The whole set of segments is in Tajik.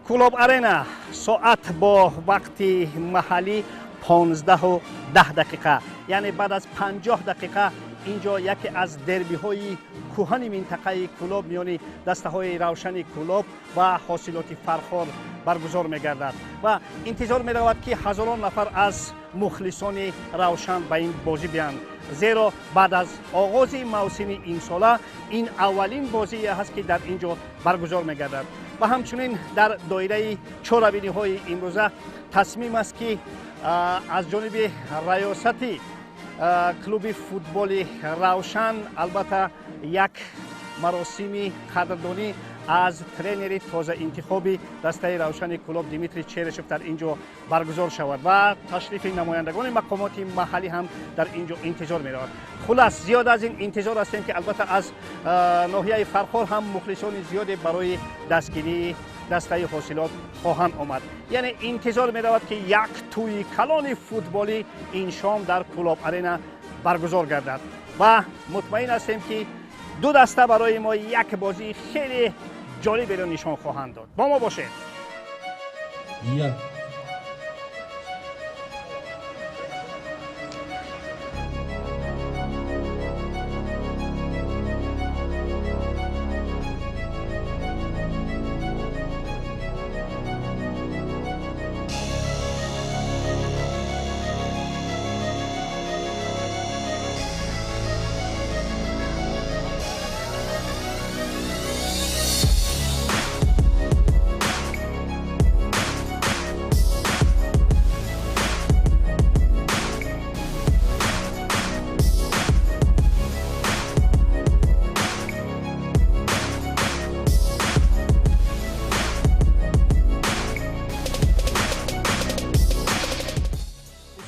کلوب آرینا ساعت با وقتی محلی 15:10 یعنی بعد از 50 دقیقه اینجا یکی از دربی های کهن منطقه کلوب میان دسته های روشن کلوب و حاصلات فرخار برگزار میگردد و انتظار می رود که هزاران نفر از مخلصان روشن به این بازی بیایند، زیرا بعد از آغاز موسم این ساله این اولین بازی هست که در اینجا برگزار میگردد و همچنین در دایره چهاربینی های امروزه تصمیم است که از جانب ریاست کلوب فوتبال روشن البته یک مراسم قدردانی از ترینر تازه انتخابی دسته روشن کلوب دیمیتری چرشف در اینجا برگزار شود و تشریف نمایندگان مقامات محلی هم در اینجا انتظار می رود. خلاص زیاد از این انتظار هستیم که البته از ناحیه فرخار هم مخلصان زیادی برای دستگیری دسته حاصلات خواهند آمد. یعنی انتظار می رود که یک توی کلان فوتبالی این شام در کلوب آرینا برگزار گردد و مطمئن هستیم که دو دسته برای ما یک بازی خیلی جالب را نشان خواهند داد. با ما باشید.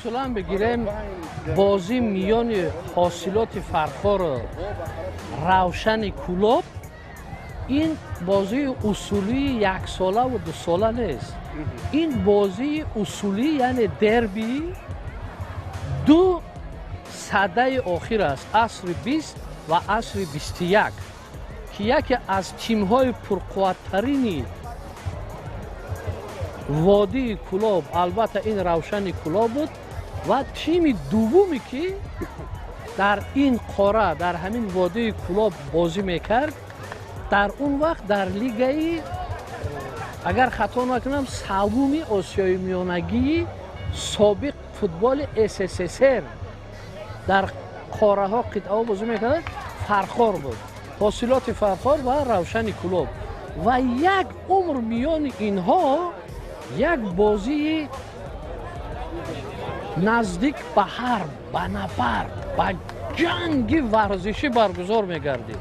اصولا بگیریم بازی میان حاصلات فرخار روشن کلوب این بازی اصولی یک ساله و دو ساله نیست. این بازی اصولی یعنی دربی دو سده آخر است، عصر 20 و عصر 21 که یکی از تیم‌های پرقوت‌ترین وادی کلوب البته این روشن کلوب بود و تیم دومی که در این قاره در همین وادی کلوب بازی میکرد در اون وقت در لیگ اگر خطا نکنم سومی آسیای میانگی سابق فوتبال SSSR در قاره ها قطعه ها بازی میکرد فرخار بود، حاصلات فرخار و روشن کلوب و یک عمر میان اینها یک بازی نزدیک به حرب، به نبرد، به جنگ ورزشی برگزار میگردید.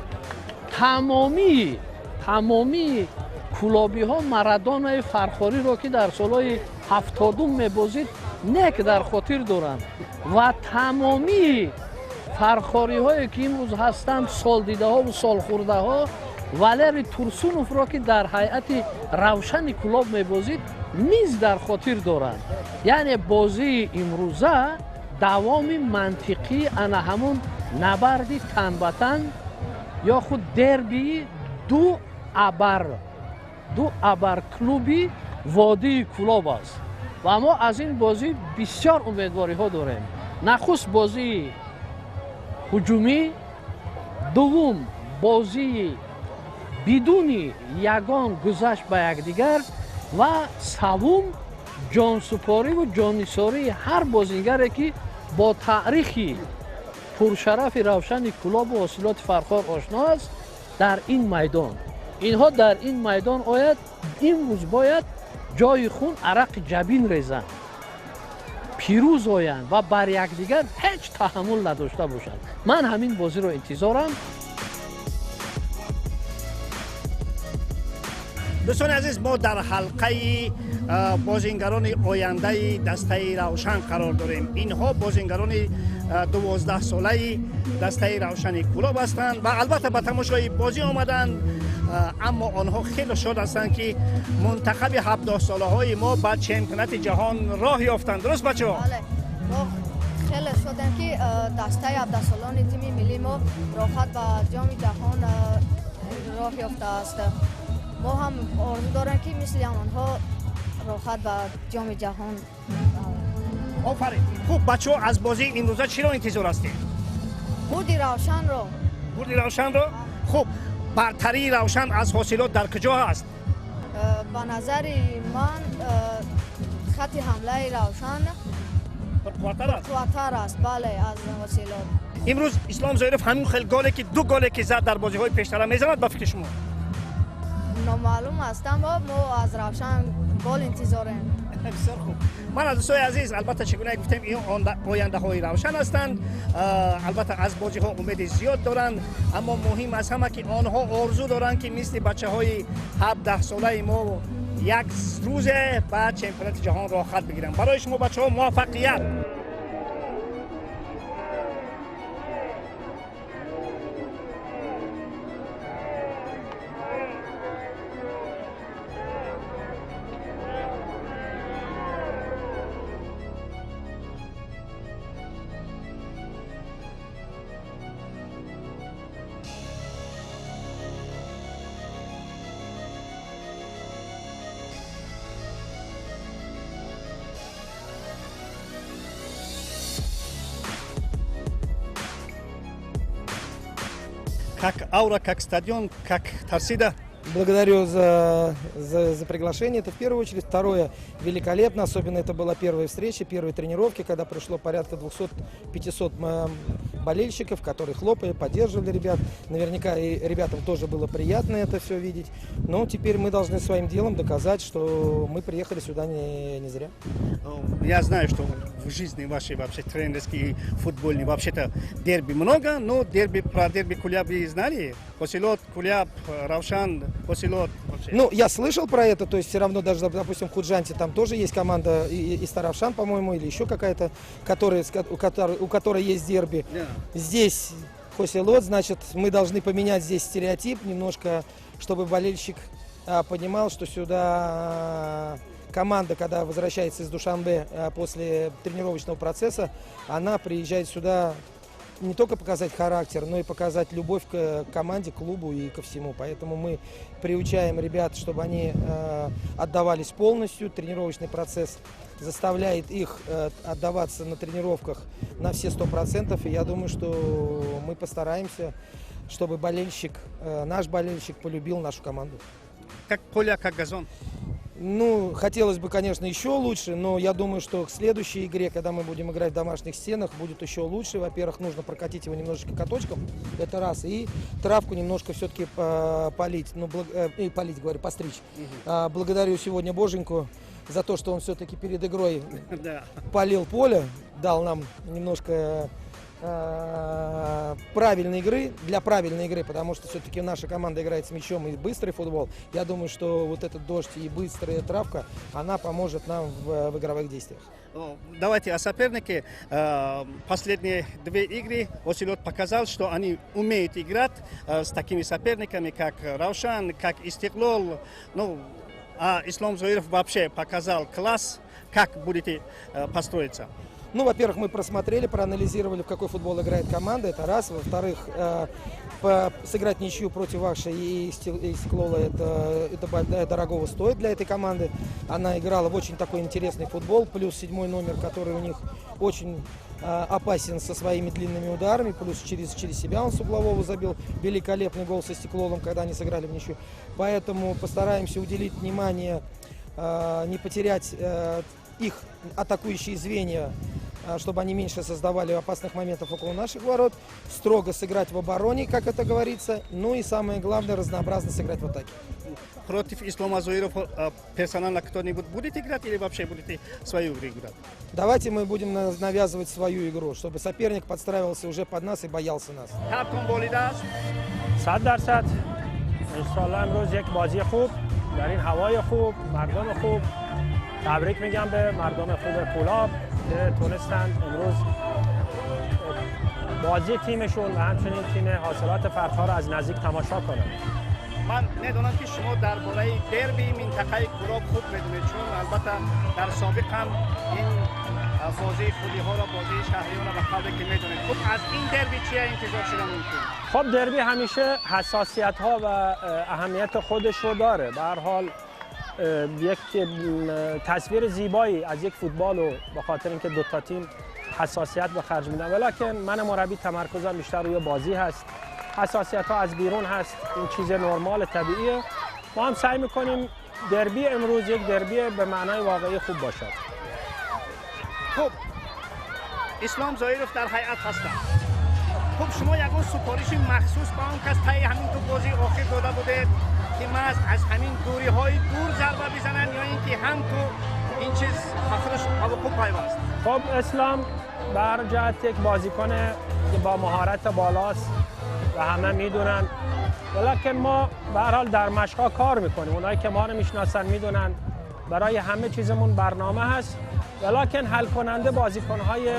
تمامی کلابی ها مردان فرخاری را که در سالهای 70 میبازید نک در خاطر دارند و تمامی فرخاری هایی که امروز هستند سال دیده ها و سال خورده ها والری تورسونوف را که در هیئت روشن کلوب میبازید نیز در خاطر دارند. یعنی بازی امروزه دوام منطقی انا همون نبردی تن به تن یا خود دربی دو ابر کلوبی وادی کلوب است و ما از این بازی بسیار امیدواری ها داریم. نخست بازی هجومی، دوم بازی بدون یگان گذشت به یکدیگر و سوم جانسپاری و جانیساری هر بازیگری که با تاریخی پرشرف روشن کلوب و حاصلات فرخار آشنا است در این میدان. اینها در این میدان آید امروز باید جای خون عرق جبین ریزند، پیروز آیند و بر یکدیگر هیچ تحمل نداشته باشند. من همین بازی رو انتظارم. دوستان عزیز، ما در حلقه بازیگران آینده دسته روشن قرار داریم. اینها بازیگران 12 ساله دسته روشن کلوب هستند و البته به تماشای بازی آمدند، اما آنها خیلی شاد هستند که منتخب 17 ساله های ما به چمپیونات جهان راه یافتند. درست بچه‌ها؟ بله، ما خیلی شدیم که دسته 17 سالان تیم ملی ما راحت به جام جهان راه یافته است. ما هم آرزو داریم که مثل آنها راحت به جام جهان آفرین. خوب بچه‌ها از بازی امروزه چی را انتظار هستید؟ بردی روشن رو بردی روشن رو؟ خوب برتری روشن از حاصلات در کجا هست؟ به نظر من خط حمله روشن قوتر است. قوتر است بله از حاصلات. امروز اسلام ظریف همون خیلی گلی که دو گلی که زد در بازی‌های پیشتر میزند به فکر شما؟ نامعلوم است اما ما از روشن گل انتظاریم. بسیار خوب. من از دوستای عزیز البته چگونه گفتیم این آینده های روشن هستند. البته از بازی ها امید زیاد دارند اما مهم از همه که آنها آرزو دارند که مثل بچه های 17 ساله ما یک روز بعد چمپیونات جهان را خط بگیرن. برای شما بچه ها موفقیت. Как аура, как стадион, как торсида? Благодарю за приглашение, это в первую очередь. Второе, великолепно, особенно это была первая встреча, первые тренировки, когда пришло порядка 200-500 болельщиков, которые хлопали, поддерживали ребят. Наверняка и ребятам тоже было приятно это все видеть. Но теперь мы должны своим делом доказать, что мы приехали сюда не зря. Я знаю, что в жизни вашей вообще тренерской, футбольной вообще-то дерби много, но про дерби Куляб вы знали? Посилот, Куляб, Равшан, Посилот вообще. Ну, я слышал про это, то есть все равно даже, допустим, в Худжанте там тоже есть команда и Старавшан, по-моему, или еще какая-то, у которой есть дерби. Yeah. Здесь Хосилот, значит, мы должны поменять здесь стереотип немножко, чтобы болельщик понимал, что сюда команда, когда возвращается из Душанбе после тренировочного процесса, она приезжает сюда не только показать характер, но и показать любовь к команде, клубу и ко всему. Поэтому мы приучаем ребят, чтобы они отдавались полностью. Тренировочный процесс заставляет их отдаваться на тренировках на все 100%. И я думаю, что мы постараемся, чтобы болельщик, наш болельщик полюбил нашу команду. Как поле, как газон? Ну, хотелось бы, конечно, еще лучше, но я думаю, что к следующей игре, когда мы будем играть в домашних стенах, будет еще лучше. Во-первых, нужно прокатить его немножечко каточком, это раз, и травку немножко все-таки полить, постричь. Благодарю сегодня Боженьку за то, что он все-таки перед игрой полил поле, дал нам немножко правильной игры, для правильной игры, потому что все-таки наша команда играет с мячом и быстрый футбол. Я думаю, что вот этот дождь и быстрая травка, она поможет нам в игровых действиях. Давайте о сопернике. Последние две игры Осилот показал, что они умеют играть с такими соперниками, как Раушан, как Истиклол. Ну, а Ислам Зуиров вообще показал класс, как будете построиться. Ну, во-первых, мы просмотрели, проанализировали, в какой футбол играет команда, это раз. Во-вторых, сыграть ничью против Вахши и Стеклола это дорогого стоит для этой команды. Она играла в очень такой интересный футбол, плюс 7-й номер, который у них очень опасен со своими длинными ударами, плюс через себя он с углового забил великолепный гол со Стеклолом, когда они сыграли в ничью. Поэтому постараемся уделить внимание, не потерять их атакующие звенья, чтобы они меньше создавали опасных моментов около наших ворот, строго сыграть в обороне, как это говорится, ну и самое главное, разнообразно сыграть в атаке. Против Ислама Зуирова персонально кто-нибудь будет играть или вообще будете свою игру играть? Давайте мы будем навязывать свою игру, чтобы соперник подстраивался уже под нас и боялся нас. 100% انشالله امروز یک بازی خوب در این هوای خوب، مردم خوب. تبریک میگم به مردم خوب کولاب که تونستند امروز بازی تیمشون و همچنین تیم حاصلات فرخا را از نزدیک تماشا کنند. من ندونم که شما درباره دربی منطقه کولاب خوب میدونید، چون البته در سابق هم این بازی خودی ها را بازی شهریان را به قدری که میدونید. خب از این دربی چیه انتظار شده ممکن؟ خب دربی همیشه حساسیت ها و اهمیت خودش رو داره. به هر حال یک تصویر زیبایی از یک فوتبال رو به خاطر اینکه دو تا تیم حساسیت به خرج میدن، ولیکن من مربی تمرکزم بیشتر روی بازی هست. حساسیت ها از بیرون هست، این چیز نرمال طبیعیه. ما هم سعی میکنیم دربی امروز یک دربی به معنای واقعی خوب باشد. خب اسلام ظاهروف در هیئت هستند. خب شما یگان سفارش مخصوص به آن کس تایی همین تو بازی آخر داده بوده که محض از همین دوری های دور ضربه بزنن یا اینکه هم تو این چیز آخرش توقع پیوست؟ خب اسلام بر جهت یک بازیکن که با مهارت بالاست و همه میدونن، ولیکن ما به هر حال در مشقا کار میکنیم. اونایی که ما رو میشناسن میدونن برای همه چیزمون برنامه هست، ولیکن حل کننده بازیکن‌های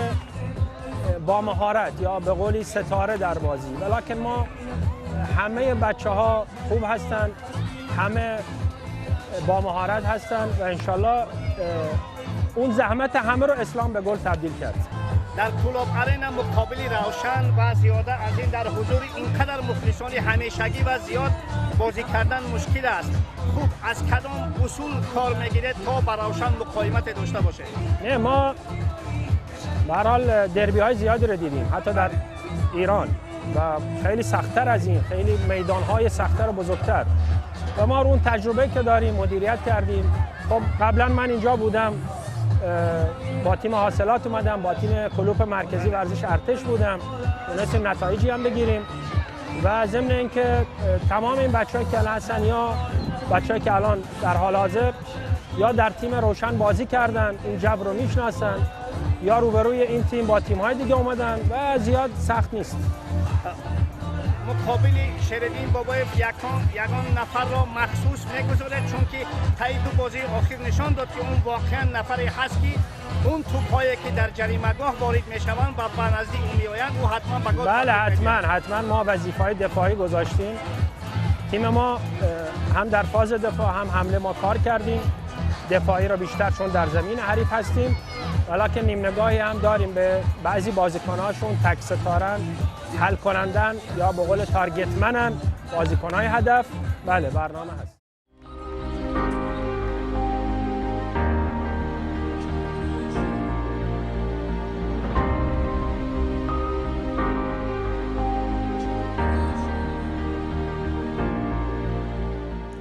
با مهارت یا به قولی ستاره در بازی. ولیکن ما همه بچه‌ها خوب هستن، همه با مهارت هستن و انشالله اون زحمت همه رو اسلام به گل تبدیل کرد. در کلوب آرینا مقابلی روشن و زیاده از این در حضور اینقدر مخلصان همیشگی و زیاد بازی کردن مشکل است. خوب از کدام اصول کار میگیره تا با روشن مقاومت داشته باشه؟ نه، ما به هر حال دربی های زیادی رو دیدیم حتی در ایران و خیلی سخت‌تر از این، خیلی میدان های سخت‌تر و بزرگتر، و ما رو اون تجربه که داریم مدیریت کردیم. خب قبلا من اینجا بودم، با تیم حاصلات اومدم، با تیم کلوپ مرکزی ورزش ارتش بودم، تونستیم نتایجی هم بگیریم و ضمن اینکه تمام این بچه‌ها که الان هستن یا بچه‌ها که الان در حال حاضر یا در تیم روشن بازی کردن، این جو رو میشناسن، یا روبروی این تیم با تیم‌های دیگه اومدن و زیاد سخت نیست. مقابلی شریدین بابایف یگان نفر را مخصوص میگذاره، چون که تایی تو بازی آخر نشان داد که اون واقعا نفری هست که اون توپ‌هایی که در جریمه‌گاه وارد میشوند و به نزدیک میآیند او حتما به گل. بله حتما ما وظیفه‌های دفاعی گذاشتیم. تیم ما هم در فاز دفاع هم حمله ما کار کردیم، دفاعی را بیشتر چون در زمین حریف هستیم، ولیکن نیم نگاهی هم داریم به بعضی بازیکن‌هاشون، تک ستارن، حل کنندن یا به قول تارگتمنن، بازیکن‌های هدف. بله برنامه هست.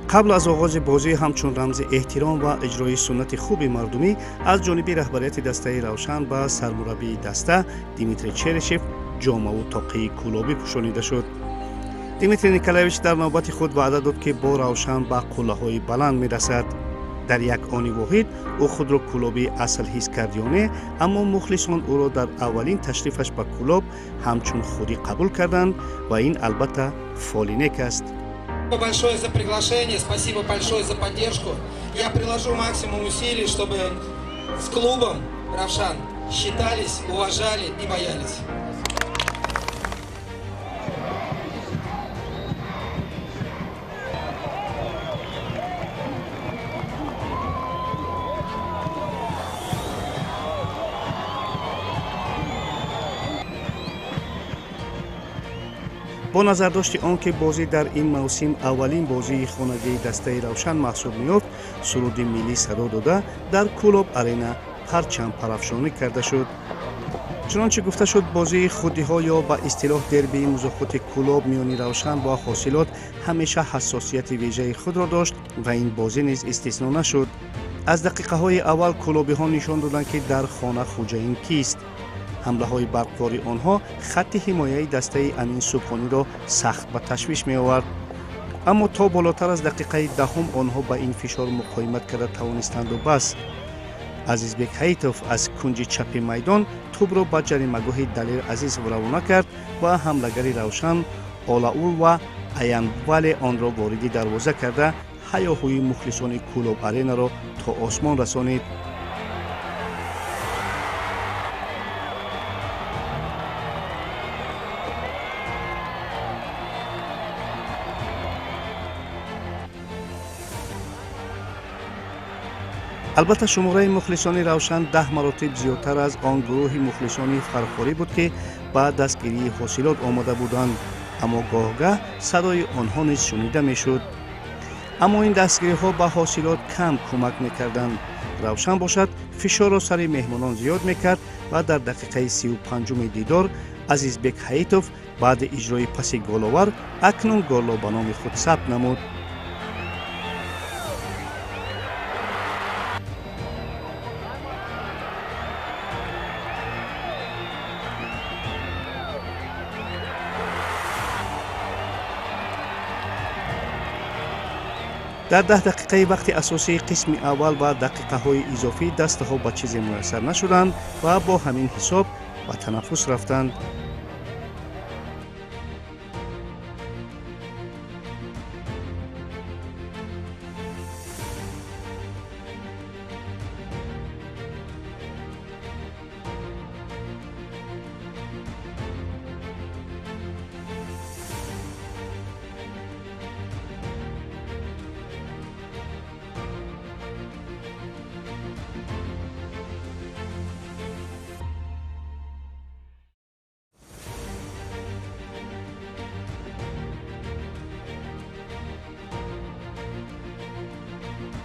قبل از آغاز بازی همچون رمز احترام و اجرای سنت خوب مردمی از جانب رهبریت دسته روشن به سرمربی دسته دیمیتری چرشف جامه و تاقه کلابی پوشانیده شد. دیمیتری نیکولایویچ در نوبت خود وعده داد که با روشن به قله‌های بلند می‌رسد. در یک آن واحد او خود را کلابی اصل حس کردیانه، اما مخلصان او را در اولین تشریفش به کلاب همچون خودی قبول کردند و این البته فالینک است. Спасибо большое за приглашение, спасибо большое за поддержку. Я приложу максимум усилий, чтобы с клубом Равшан считались, уважали и боялись. با نظرداشت آنکه بازی در این موسم اولین بازی خانگی دسته روشن محسوب می‌یافت، سرود ملی صدا داده در کلوب آرینا پرچم پرافشانی کرده شد. چنانچه گفته شد بازی خودی‌ها یا به اصطلاح دربی مضافات کلوب میانی روشن با حاصلات همیشه حساسیت ویژه خود را داشت و این بازی نیز استثنا نشد. از دقیقه‌های اول کلوبی‌ها نشان دادند که در خانه خوجین کیست. حمله های برقوار آنها خط حمایه دسته امین سبحانی را سخت به تشویش می آورد، اما تا بالاتر از دقیقه دهم آنها با این فشار مقاومت کرده توانستند و بس. عزیزبک حیتوف از کنج چپ میدان توپ را به جریمه‌گاه دلیر عزیز روانه کرد و حمله‌گر روشن آلاول و ایانواله آن را وارد دروازه کرده هیاهوی مخلصان کلوب آرینا را تا آسمان رسانید. البته شماره مخلصان روشن 10 مراتب زیادتر از آن گروه مخلصان فرخوری بود که با دستگیری حاصلات آمده بودند، اما گاهگاه صدای آنها نیز شنیده میشد. اما این دستگیری ها به حاصلات کم کمک میکردند. روشن باشد فشار را سر مهمانان زیاد میکرد و در دقیقه 35 دیدار عزیزبک حییتوف بعد اجرای پس گل‌آور اکنون گل را به نام خود ثبت نمود. در 10 دقیقه وقت اساسی قسم اول و دقیقه های اضافی دستها به چیزی میسر نشدند و با همین حساب به تنفس رفتند.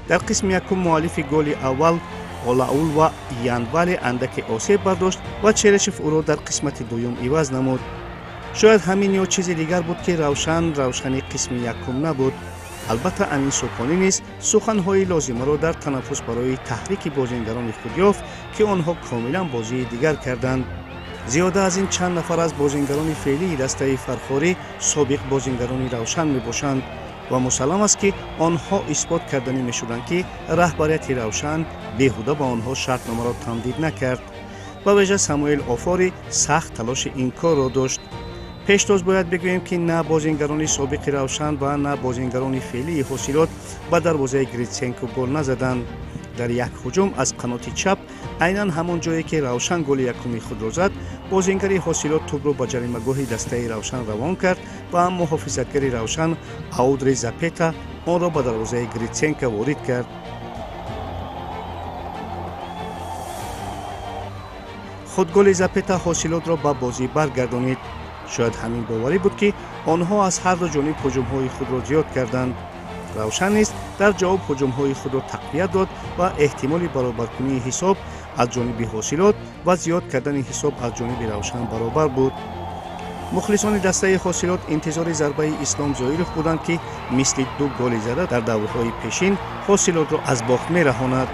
در قسم یکم مؤلف گل اول اولاول و یانوالی اندک آسیب برداشت و چرشف او را در قسمت دوم عوض نمود. شاید همین یا چیز دیگر بود که روشنی قسم یکم نبود. البته امین سوکانی نیز سخنهای لازمه را در تنفس برای تحریک بازیگران خود یافت که آنها کاملا بازی دیگر کردند. زیاده از این چند نفر از بازیگران فعلی دسته فرخوری سابق بازیگران روشن میباشند و مسلم است که آنها اثبات کردنی میشدند که رهبریت روشن بیهوده با آنها شرطنامه را تمدید نکرد. با وجه ساموئل آفاری سخت تلاش این کار را داشت. پیشتاز باید بگوییم که نه بازیگران سابق روشن و نه بازیگران فعلی حاصلات به دروازه گریتسنکو گل نزدند. در یک هجوم از قنات چپ عیناً همان جایی که روشن گل یکمی خود را زد، بازیگر حاصلات توپ را به جریمه‌گاه دسته روشن روان کرد و محافظتگر روشن آودری زاپتا آن را به دروازه گریتسنکو وارد کرد. خود گل زاپتا حاصلات را به بازی برگردانید. شاید همین باوری بود که آنها از هر دو جانب هجوم‌های خود را زیاد کردند. روشن نیست در جواب هجوم‌های خود را تقویت داد و احتمال برابرکنی حساب از جانب حاصلات و زیاد کردن حساب از جانب روشن برابر بود. مخلصان دسته حاصلات انتظار ضربه اسلام ظاهر بودند که مثل دو گل زده در دورهای پیشین حاصلات را از باخت می‌رهاند.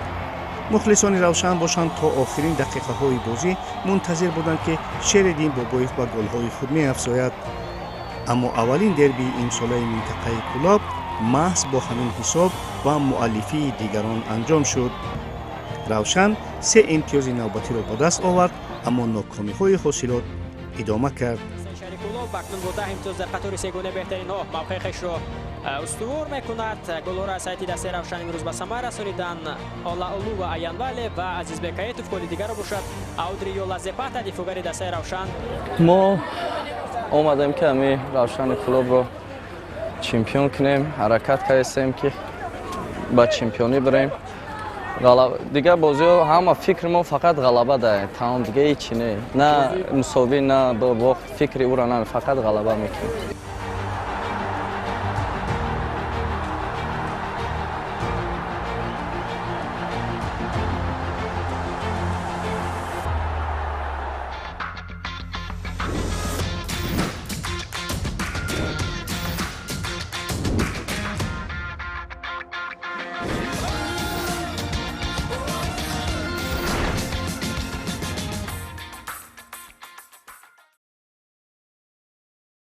مخلصان روشن باشند تا آخرین دقیقه های بازی منتظر بودند که شریدین بابایف با گل های خود می‌افزاید. اما اولین دربی امساله منطقه کلاب محض با همین حساب و مؤلفی دیگران انجام شد. روشن 3 امتیاز نوبتی را به دست آورد، اما ناکامی های حاصلات ادامه کرد. اکنون با 10 امتیاز در قطار سگانه بهترین ها موقعش را استوار میکند. گل را از سایت دسته روشن امروز به ثمر رسانیدن اولاولو و ایانوالی و عزیزبک حییتوف. گل دیگر باشد آودری زاپتا دفاعگر دسته روشن. ما اومدیم که همین روشن کلوب رو چمپیون کنیم، حرکت کردیم که با چمپیونی بریم. دیگه بازی همه فکر ما فقط غلبه ده، تمام دیگه هیچی نه مساوی نه با فکر او را نه، فقط غلبه میکنیم.